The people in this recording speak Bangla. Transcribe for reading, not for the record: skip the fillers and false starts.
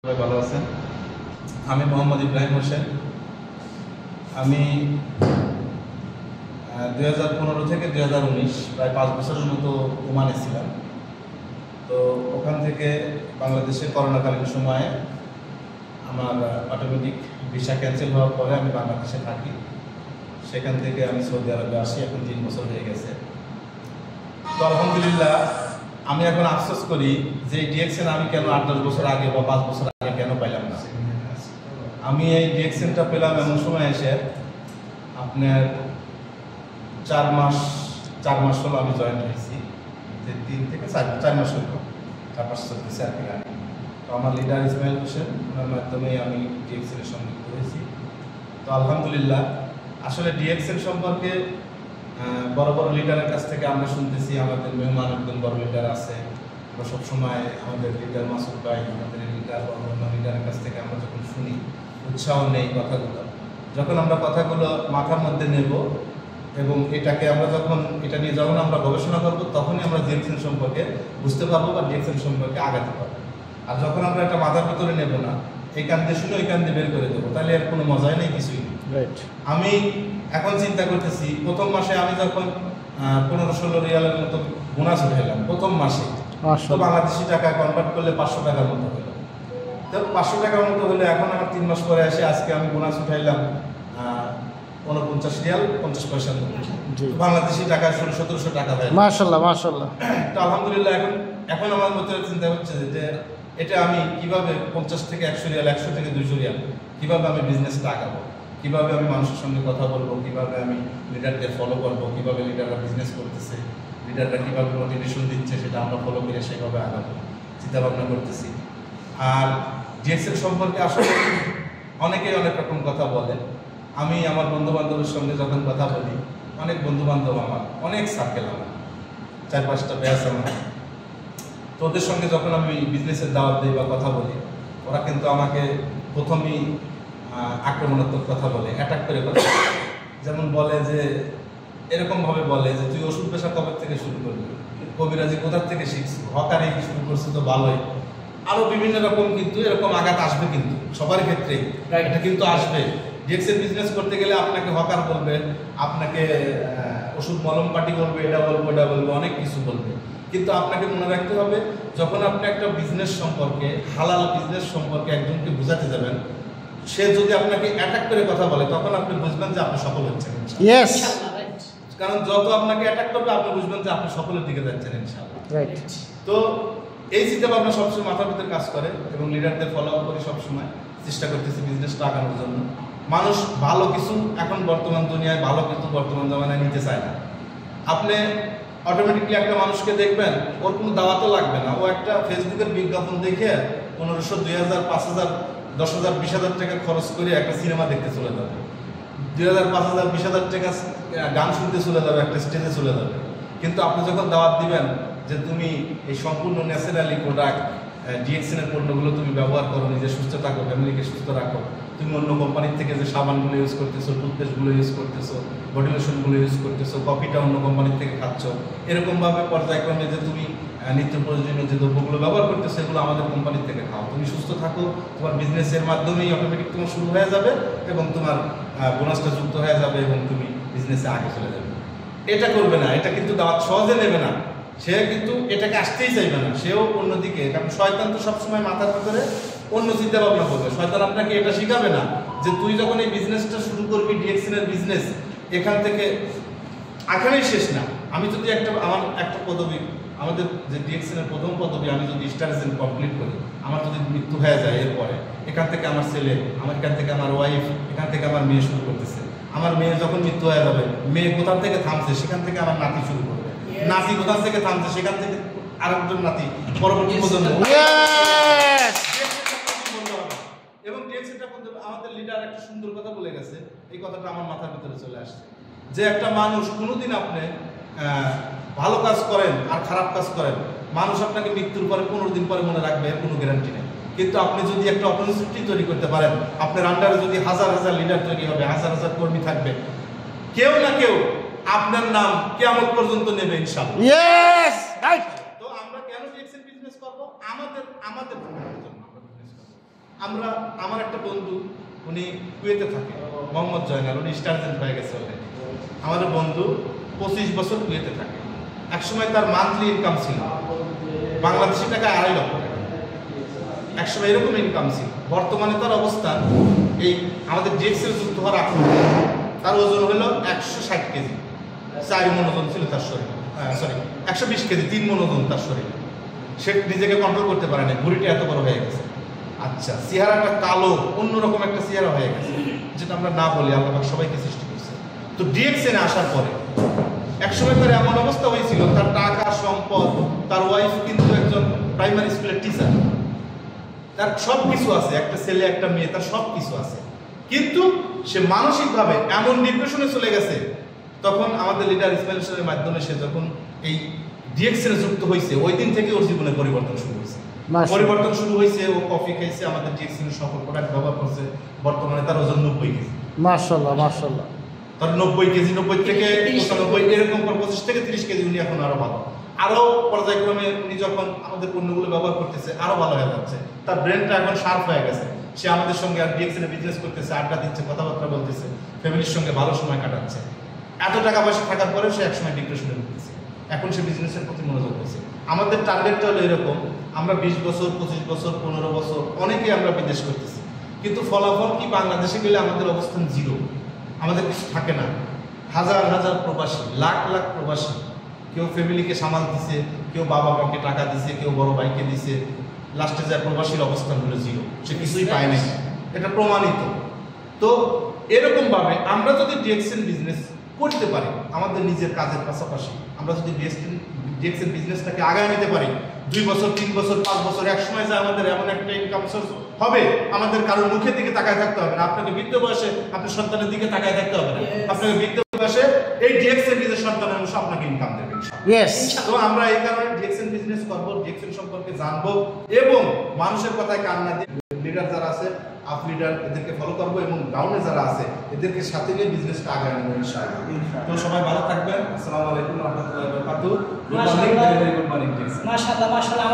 সবাই ভালো আছেন। আমি মোহাম্মদ ইব্রাহিম হোসেন। আমি 2015 থেকে 2019 প্রায় 5 বছরের মতো ওমানে ছিলাম। তো ওখান থেকে বাংলাদেশে করোনাকালীন সময়ে আমার অটোমেটিক ভিসা ক্যান্সেল হওয়ার পরে আমি বাংলাদেশে থাকি। সেখান থেকে আমি সৌদি আরবে আসি, এখন 3 বছর হয়ে গেছে। তো আলহামদুলিল্লাহ আমি এখন আফসোস করি যে ডিএক্সএন আমি কেন 8-10 বছর আগে বা 5 বছর আগে কেন পাইলাম না। আমি এই ডিএক্সএনটা পেলাম এমন সময় এসে আপনার 4 মাস হলো আমি জয়েন হয়েছি, যে 3 থেকে 4 মাস হলো, 4 মাস চলতেছে আর কি। তো আমার লিডার ইসমাইল হোসেন, ওনার মাধ্যমেই আমি ডিএক্সএন এর সংযুক্ত হয়েছি। তো আলহামদুলিল্লাহ আসলে ডিএক্সএন সম্পর্কে বড় বড় লিডারের কাছ থেকে আমরা শুনতেছি, আমাদের মেহমান একজন বড় লিডার আছে, আমরা সবসময় আমাদের লিডার মাসুদ ভাই, আমাদের লিডার বা অন্য লিডারের কাছ থেকে আমরা যখন শুনি উৎসাহ নেই কথাগুলো, যখন আমরা কথাগুলো মাথার মধ্যে নেব এবং এটাকে আমরা এটা নিয়ে যখন আমরা গবেষণা করবো তখনই আমরা ডিএক্সএন সম্পর্কে বুঝতে পারবো বা ডিএক্সএন সম্পর্কে আগাতে পারবো। আর যখন আমরা এটা মাথার ভিতরে নেব না, এই কান দিয়ে শুনে ওই কান দিয়ে বের করে দেবো, তাহলে এর কোনো মজাই নেই, কিছুই নেই। আমি এখন চিন্তা করতেছি, প্রথম মাসে আমি যখন 15-16 রিয়ালের মতো বোনাস উঠাইলাম প্রথম মাসে, তো বাংলাদেশি টাকা কনভার্ট করলে 500 টাকার মতো হলো। তো 500 টাকার মতো হলে এখন আমার 3 মাস পরে আসে আজকে আমি বোনাস উঠাইলাম 49 রিয়াল 50 পয়সার মতো, বাংলাদেশি টাকা 1600-1700 টাকা হয়। মাশাআল্লাহ মাশাআল্লাহ। তো আলহামদুলিল্লাহ এখন আমার মধ্যে চিন্তা হচ্ছে যে এটা আমি কিভাবে 50 থেকে 100 রিয়াল, 100 থেকে 200 রিয়াল কিভাবে আমি বিজনেসটা আগাবো, কিভাবে আমি মানুষের সঙ্গে কথা বলবো, কিভাবে আমি লিডারদের ফলো করবো, কিভাবে লিডাররা বিজনেস করতেছে, লিডাররা কিভাবে মোটিভেশন দিচ্ছে সেটা আমরা ফলো করে সেভাবে আগাবো চিন্তা ভাবনা করতেছি। আর ডিএক্সএন সম্পর্কে আসলে অনেকেই অনেক রকম কথা বলে। আমি আমার বন্ধু বান্ধবের সঙ্গে যখন কথা বলি, অনেক বন্ধু বান্ধব আমার, অনেক সার্কেল আমার, 4-5টা ব্যাচ আমার, তো ওদের সঙ্গে যখন আমি বিজনেসের দাওয়াত দিই বা কথা বলি, ওরা কিন্তু আমাকে প্রথমেই আক্রমণাত্মক কথা বলে, অ্যাটাক করে কথা বলে। যেমন বলে যে এরকমভাবে বলে যে তুই ওষুধ পেশা কবে থেকে শুরু করবি, কবিরাজি কোথার থেকে শিখছি, হকারি শুরু করছি তো ভালোই, আরও বিভিন্ন রকম কিন্তু এরকম আঘাত আসবে, কিন্তু সবার ক্ষেত্রেই এটা কিন্তু আসবে। ডিএক্সএন বিজনেস করতে গেলে আপনাকে হকার বলবে, আপনাকে ওষুধ মলম পাটি বলবে, এটা বলবো ওটা বলবো, অনেক কিছু বলবে। কিন্তু আপনাকে মনে রাখতে হবে, যখন আপনি একটা বিজনেস সম্পর্কে, হালাল বিজনেস সম্পর্কে একজনকে বোঝাতে যাবেন, সে যদি আপনাকে অ্যাটাক করে কথা বলে, তখন আপনি বুঝবেন যে আপনি সফল হচ্ছেন ইনশাআল্লাহ। কারণ যত আপনাকে অ্যাটাক করবে আপনি বুঝবেন যে আপনি সফলের দিকে যাচ্ছেন ইনশাআল্লাহ। তো এই চিন্তা ভাবনা সবসময় মাথার ভিতরে কাজ করে এবং লিডারদের ফলো আপ করে সবসময় চেষ্টা করতেছি বিজনেসটা আগানোর জন্য। মানুষ ভালো কিছু এখন বর্তমান দুনিয়ায় ভালো কিছু বর্তমান জমানায় নিতে চায় না। আপনি অটোমেটিকলি একটা মানুষকে দেখবেন, ওর কোনো দাওয়াতও লাগবে না, ও একটা ফেসবুকের বিজ্ঞাপন দেখে 1500, 2000, 5000, 10,000, 20,000 টাকা খরচ করে একটা সিনেমা দেখতে চলে যাবে, 2000, 5000, 20,000 টাকা গান শুনতে চলে যাবে, একটা স্টেজে চলে যাবে। কিন্তু আপনি যখন দাওয়াত দিবেন যে তুমি এই সম্পূর্ণ ন্যাচারালি প্রোডাক্ট ডিএক্সএন এর পণ্যগুলো তুমি ব্যবহার করো, নিজে সুস্থ থাকো, ফ্যামিলিকে সুস্থ রাখো, তুমি অন্য কোম্পানির থেকে যে সাবানগুলো ইউজ করতেছো, টুথপেস্টগুলো ইউজ করতেছো, বডি লোশনগুলো ইউজ করতেছো, কফিটা অন্য কোম্পানির থেকে খাচ্ছ, এরকমভাবে পর্যায়ক্রমে যে তুমি নিত্য প্রয়োজনীয় যে দ্রব্যগুলো ব্যবহার করতেছো সেগুলো আমাদের কোম্পানির থেকে খাও, তুমি সুস্থ থাকো, তোমার বিজনেসের মাধ্যমেই অটোমেটিক তোমার শুরু হয়ে যাবে এবং তোমার বোনাসটা যুক্ত হয়ে যাবে এবং তুমি বিজনেসে আগে চলে যাবে। এটা করবে না, এটা কিন্তু দাওয়াত সহজে নেবে না, সে কিন্তু এটাকে আসতেই চাইবে না, সেও অন্যদিকে। কারণ শয়তান তো সবসময় মাথার ভিতরে অন্য চিন্তা ভাবনা করবে। শয়তান আপনাকে এটা শিখাবে না যে তুই যখন এই বিজনেসটা শুরু করবি, ডিএক্সএন এর বিজনেস, এখান থেকে এখানেই শেষ না। আমি যদি আমার একটা পদবি, আমাদের যে ডিএক্সএন এর প্রথম পদবি, আমি যদি স্টার এজেন্ট কমপ্লিট করি, আমার যদি মৃত্যু হয়ে যায়, এরপরে এখান থেকে আমার ছেলে, এখান থেকে আমার ওয়াইফ, এখান থেকে আমার মেয়ে শুরু করতেছে। আমার মেয়ে যখন মৃত্যু হয়ে যাবে, মেয়ে কোথা থেকে থামছে সেখান থেকে আমার নাতি শুরু করবে, নাতি কোথা থেকে থামছে সেখান থেকে আরেকজন নাতি, পরবর্তী প্রজন্ম। এবং ডিএক্সএনটা আমাদের লিডার একটা সুন্দর কথা বলে গেছে, এই কথাটা আমার মাথার ভিতরে চলে আসছে, যে একটা মানুষ কোনোদিন আপনি ভালো কাজ করেন আর খারাপ কাজ করেন, মানুষ আপনাকে মৃত্যুর পরে 15 দিন পরে মনে রাখবে, এর কোনো গ্যারান্টি নেই। কিন্তু আপনি যদি একটা অপরচুনিটি তৈরি করতে পারেন, আপনার আন্ডারে যদি হাজার হাজার লিডার তৈরি হবে, হাজার হাজার কর্মী থাকবে, কেউ না কেউ আপনার নাম কিয়ামত পর্যন্ত নেবে ইনশাআল্লাহ। তো আমরা কেন ডিএক্সএন বিজনেস করব? আমাদের জন্য আমরা বিজনেস করব। আমার একটা বন্ধু, উনি কুয়েতে থাকে, মোহাম্মদ জয়নাল, উনি স্টারজেন্ট হয়ে গেছে অলরেডি। আমাদের বন্ধু 25 বছর কুয়েতে থাকে। একসময় তার মান্থলি ইনকাম ছিল বাংলাদেশি টাকায় 2.5 লক্ষ টাকা, একসময় এরকম ইনকাম ছিল। বর্তমানে তার অবস্থান এই আমাদের ডিএক্সএল যুক্ত হওয়ার আগ তার ওজন হলো 160 কেজি, 4 মণ ওজন ছিল তার শরীরে, 120 কেজি, 3 মণ ওজন তার শরীরে। সে নিজেকে কন্ট্রোল করতে পারে না, ভুঁড়িটা এত বড় হয়ে গেছে। আচ্ছা, চেহারাটা কালো, অন্যরকম একটা চেহারা হয়ে গেছে, যেটা আমরা না বলি, আল্লাহ পাক সবাইকে সৃষ্টি করছে। তো ডিএক্সএনে আসার পরে একসময় তার এমন অবস্থা হয়েছিল, তার টাকা সম্পদ, তার ওয়াইফ কিন্তু একজন প্রাইমারি স্কুলের টিচার, তার সব কিছু আছে, একটা ছেলে একটা মেয়ে, তার সব কিছু আছে, কিন্তু সে মানসিকভাবে এমন ডিপ্রেশনে চলে গেছে। তখন আমাদের লিডার ইসমাইল হোসেনের মাধ্যমে সে যখন এই ডিএক্সএনে যুক্ত হয়েছে, ওই দিন থেকে ওর জীবনে পরিবর্তন শুরু হয়েছে। ও কফি খাইছে, আমাদের ডিএক্সএনের সকল প্রোডাক্ট ব্যবহার করছে। বর্তমানে তার ওজন 90 কেজি। মাশাআল্লাহ মাশাআল্লাহ। তার 90 কেজি, 90 থেকে 95, এরকম 25 থেকে 30 কেজি উনি এখন আরো ভালো, আরো পর্যায়ক্রমে উনি যখন আমাদের পণ্যগুলো ব্যবহার করতেছে আরো ভালো হয়ে যাচ্ছে। তার ব্রেনটা এখন শার্প হয়ে গেছে। সে আমাদের সঙ্গে আর ডিএক্সএনে বিজনেস করতেছে, আড্ডা দিচ্ছে, কথাবার্তা বলতেছে, ফ্যামিলির সঙ্গে ভালো সময় কাটাচ্ছে। এত টাকা পয়সা থাকার পরে সে একসময় ডিপ্রেশনে ভুগতেছে, এখন সে বিজনেসের প্রতি মনোযোগ দিচ্ছে। আমাদের টার্গেটটা হলো এরকম, আমরা 20 বছর, 25 বছর, 15 বছর অনেকে আমরা বিদেশ করতেছি, কিন্তু ফলাফল কি? বাংলাদেশে গেলে আমাদের অবস্থান জিরো, আমাদের কিছু থাকে না। হাজার হাজার প্রবাসী, লাখ লাখ প্রবাসী, কেউ ফ্যামিলিকে সামাল দিছে, কেউ বাবা মাকে টাকা দিছে, কেউ বড় ভাইকে দিছে, লাস্টে যায় প্রবাসীর অবস্থান হলো জিরো, সে কিছুই পায় নাই, এটা প্রমাণিত। তো এরকমভাবে আমরা যদি ডিএক্সএন বিজনেস করতে পারি, আমাদের নিজের কাজের পাশাপাশি আমরা যদি ডিএক্সএন বিজনেসটাকে আগায় নিতে পারি, 2 বছর, 3 বছর, 5 বছর, এক সময় যে আমাদের এমন একটা ইনকাম সোর্স হবে, আমাদের কারোর মুখের দিকে তাকায় থাকতে হবে না। আপনাকে বৃদ্ধ বয়সে আপনার সন্তানের দিকে তাকায় থাকতে হবে না, আপনাকে বৃদ্ধ বয়সে এই ডিএক্সএন নিজের সন্তানের অংশ আপনাকে ইনকাম দেবে। তো আমরা এই কারণে ডিএক্সএন বিজনেস করবো, ডিএক্সএন সম্পর্কে জানবো এবং মানুষের কথায় কান না দিয়ে লিডার যারা আছে, আপ লিডার, এদেরকে ফলো করবো এবং ডাউনে যারা আছে এদেরকে সাথে নিয়ে বিজনেসটা আগায় নেবো ইনশাআল্লাহ। তো সবাই ভালো থাকবেন। আসসালামু আলাইকুম ওয়া রাহমাতুল্লাহি ওয়া বারাকাতুহু। Good morning, very good morning. মাশাআল্লাহ মাশাআল্লাহ।